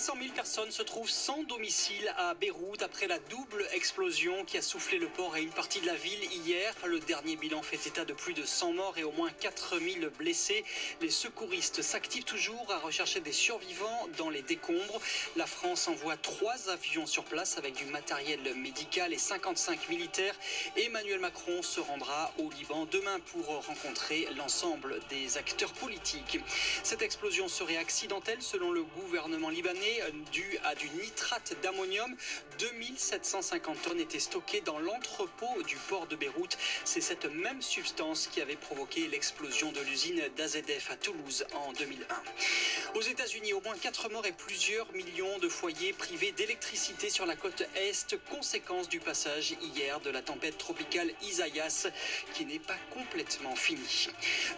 500 000 personnes se trouvent sans domicile à Beyrouth après la double explosion qui a soufflé le port et une partie de la ville hier. Le dernier bilan fait état de plus de 100 morts et au moins 4000 blessés. Les secouristes s'activent toujours à rechercher des survivants dans les décombres. La France envoie 3 avions sur place avec du matériel médical et 55 militaires. Emmanuel Macron se rendra au Liban demain pour rencontrer l'ensemble des acteurs politiques. Cette explosion serait accidentelle selon le gouvernement libanais, due à du nitrate d'ammonium. 2750 tonnes étaient stockées dans l'entrepôt du port de Beyrouth. C'est cette même substance qui avait provoqué l'explosion de l'usine d'AZF à Toulouse en 2001. Aux États-Unis, au moins 4 morts et plusieurs millions de foyers privés d'électricité sur la côte Est, conséquence du passage hier de la tempête tropicale Isaias, qui n'est pas complètement finie.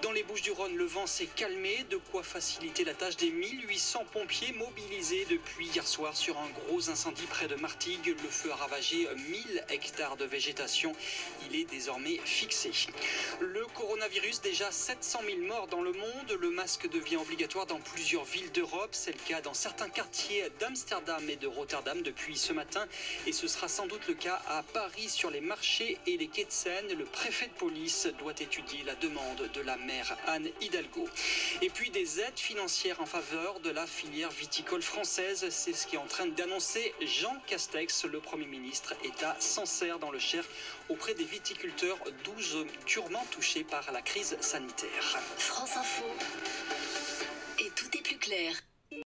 Dans les Bouches-du-Rhône, le vent s'est calmé, de quoi faciliter la tâche des 1800 pompiers mobilisés depuis hier soir sur un gros incendie près de Martigues. Le feu a ravagé 1000 hectares de végétation. Il est désormais fixé. Le coronavirus, déjà 700 000 morts dans le monde. Le masque devient obligatoire dans plusieurs villes d'Europe. C'est le cas dans certains quartiers d'Amsterdam et de Rotterdam depuis ce matin. Et ce sera sans doute le cas à Paris sur les marchés et les quais de Seine. Le préfet de police doit étudier la demande de la maire Anne Hidalgo. Et puis des aides financières en faveur de la filière viticole française. C'est ce qui est en train d'annoncer Jean Castex. Le Premier ministre est à Sancerre dans le Cher auprès des viticulteurs durement touchés par la crise sanitaire. France Info. Et tout est plus clair.